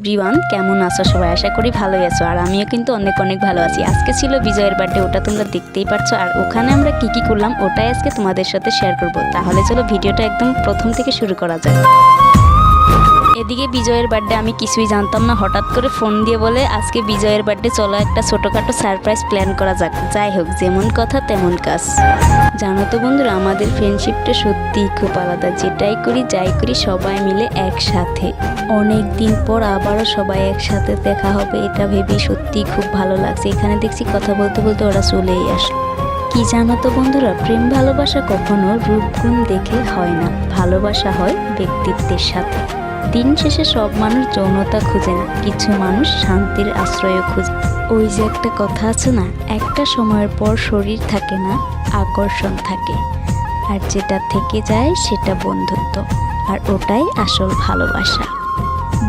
Everyone, কেমন আছো সবাই? আশা করি ভালোই আছো। আর আমিও কিন্তু অনেক অনেক ভালো আছি। আজকে ছিল বিজয়ের বার্থডে, ওটা তোমরা দেখতেই পারছো। আর ওখানে আমরা কি করলাম ওটাই আজকে তোমাদের সাথে শেয়ার করব। তাহলে চলো ভিডিওটা একদম প্রথম থেকে শুরু করা যাক। এদিকে বিজয়ের বার্থডে আমি কিছুই জানতাম না, হঠাৎ করে ফোন দিয়ে বলে আজকে বিজয়ের বার্থডে, চলো একটা ছোটোখাটো সারপ্রাইজ প্ল্যান করা যাক। যাই হোক, যেমন কথা তেমন কাজ। জানো তো বন্ধুরা, আমাদের ফ্রেন্ডশিপটা সত্যিই খুব আলাদা। যেটাই করি যাই করি সবাই মিলে একসাথে। অনেক দিন পর আবারও সবাই একসাথে দেখা হবে, এটা ভেবেই সত্যিই খুব ভালো লাগছে। এখানে দেখছি কথা বলতে বলতে ওরা চলেই আসলো। কি জানো তো বন্ধুরা, প্রেম ভালোবাসা কখনো রূপগুণ দেখে হয় না, ভালোবাসা হয় ব্যক্তিত্বের সাথে। দিন শেষে সব মানুষ যৌনতা খুঁজে না, কিছু মানুষ শান্তির আশ্রয়ও খুঁজে। ওই যে একটা কথা আছে না, একটা সময়ের পর শরীর থাকে না, আকর্ষণ থাকে। আর যেটা থেকে যায় সেটা বন্ধুত্ব, আর ওটাই আসল ভালোবাসা।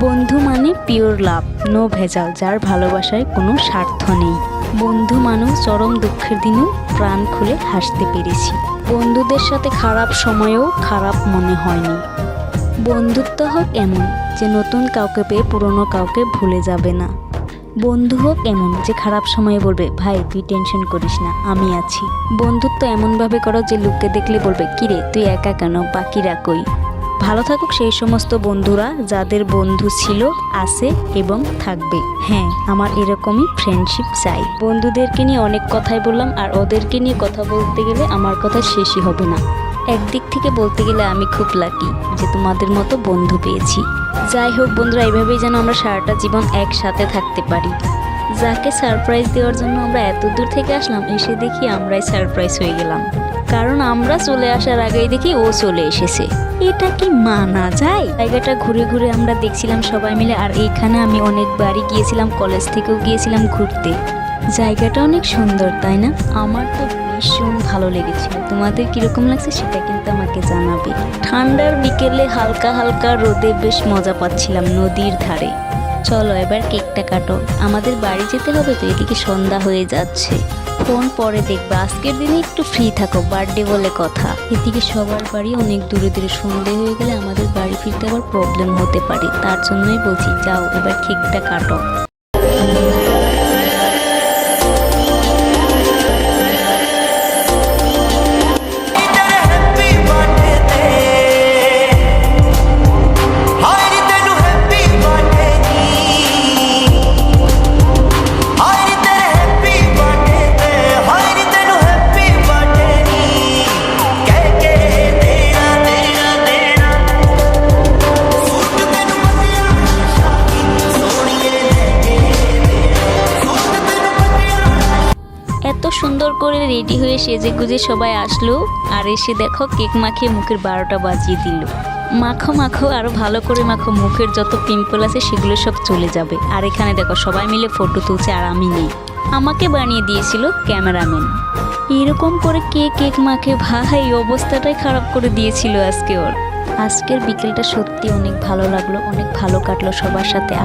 বন্ধু মানে পিওর লাভ, নো ভেজাল, যার ভালোবাসায় কোনো স্বার্থ নেই। বন্ধু মানুষ চরম দুঃখের দিনেও প্রাণ খুলে হাসতে পেরেছি। বন্ধুদের সাথে খারাপ সময়েও খারাপ মনে হয়নি। বন্ধুত্ব হোক এমন যে নতুন কাউকে পেয়ে পুরনো কাউকে ভুলে যাবে না। বন্ধু হোক এমন যে খারাপ সময়ে বলবে, ভাই তুই টেনশন করিস না, আমি আছি। বন্ধুত্ব এমনভাবে করো যে লোককে দেখলে বলবে, কিরে তুই একা কেন, বাকিরা কই। ভালো থাকুক সেই সমস্ত বন্ধুরা যাদের বন্ধু ছিল, আছে এবং থাকবে। হ্যাঁ, আমার এরকমই ফ্রেন্ডশিপ চাই। বন্ধুদেরকে নিয়ে অনেক কথাই বললাম, আর ওদেরকে নিয়ে কথা বলতে গেলে আমার কথা শেষই হবে না। একদিক থেকে বলতে গেলে আমি খুব লাকি যে তোমাদের মতো বন্ধু পেয়েছি। যাই হোক বন্ধুরা, এইভাবেই যেন আমরা সারাটা জীবন একসাথে থাকতে পারি। যাকে সারপ্রাইজ দেওয়ার জন্য আমরা এত দূর থেকে আসলাম, এসে দেখি আমরাই সারপ্রাইজ হয়ে গেলাম। কারণ আমরা চলে আসার আগেই দেখি ও চলে এসেছে। এটা কি মানা যায়? জায়গাটা ঘুরে ঘুরে আমরা দেখছিলাম সবাই মিলে। আর এইখানে আমি অনেকবারই গিয়েছিলাম, কলেজ থেকেও গিয়েছিলাম ঘুরতে। জায়গাটা অনেক সুন্দর, তাই না? আমার তো ভীষণ ভালো লেগেছিল। তোমাদের কিরকম লাগছে সেটা কিন্তু আমাকে জানাবে। ঠান্ডার বিকেলে হালকা হালকা রোদে বেশ মজা পাচ্ছিলাম নদীর ধারে। চলো এবার কেকটা কাটো, আমাদের বাড়ি যেতে হবে তো, এদিকে সন্ধ্যা হয়ে যাচ্ছে। ফোন পরে দেখবে, আজকের দিনে একটু ফ্রি থাকো, বার্থডে বলে কথা। এদিকে সবার বাড়ি অনেক দূরে দূরে, সন্ধে হয়ে গেলে আমাদের বাড়ি ফিরতে আবার প্রবলেম হতে পারে। তার জন্যই বলছি, যাও এবার কেকটা কাটো। এত সুন্দর করে রেডি হয়ে সেজে গুজে সবাই আসলো, আর এসে দেখো কেক মাখিয়ে মুখের 12টা বাজিয়ে দিল। মাখো মাখো, আরো ভালো করে মাখো, মুখের যত পিম্পল আছে সেগুলো সব চলে যাবে। আর এখানে দেখো সবাই মিলে ফটো তুলছে, আর আমি নেই, আমাকে বানিয়ে দিয়েছিল ক্যামেরাম্যান। এরকম করে কে কেক মাখে, ভাই অবস্থাটাই খারাপ করে দিয়েছিল আজকে ওর। আজকের বিকেলটা সত্যি অনেক ভালো লাগলো, অনেক ভালো কাটলো সবার সাথে।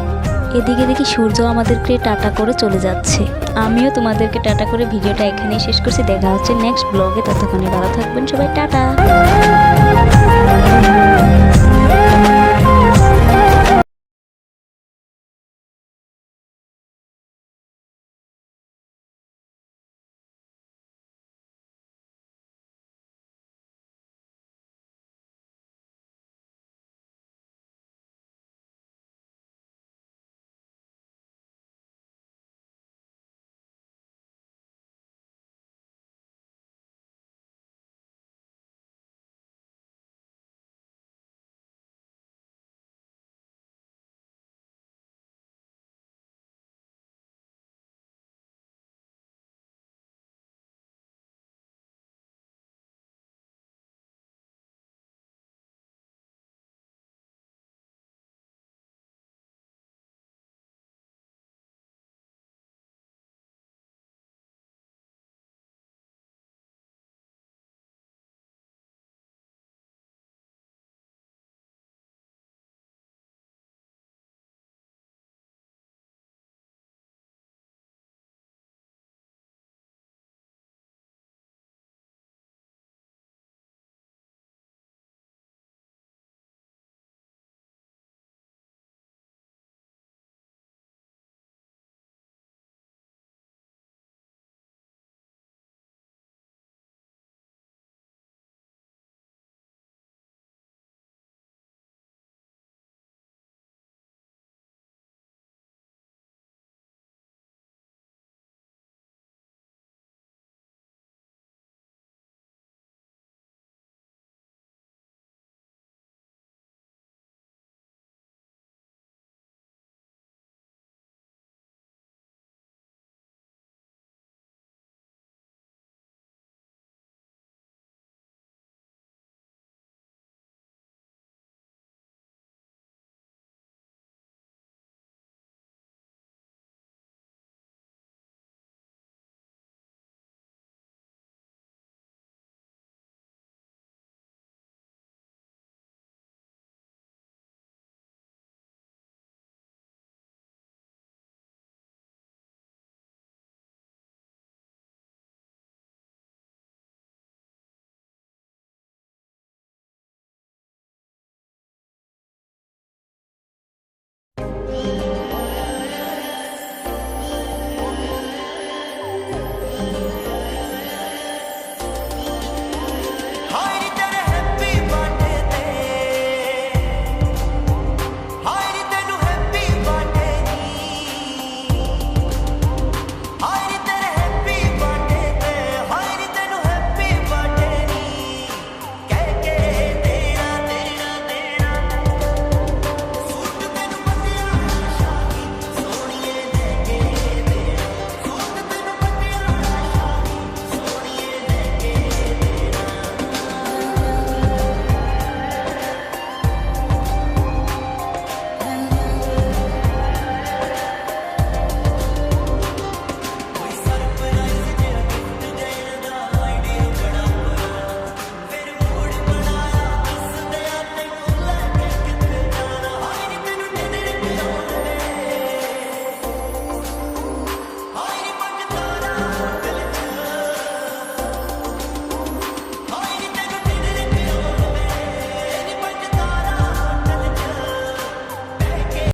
এদিকে দেখি সূর্য আমাদেরকে টাটা করে চলে যাচ্ছে। আমিও তোমাদেরকে টাটা করে ভিডিওটা এখানেই শেষ করছি। দেখা হচ্ছে নেক্সট ব্লগে, ততক্ষণে ভালো থাকবেন সবাই, টাটা।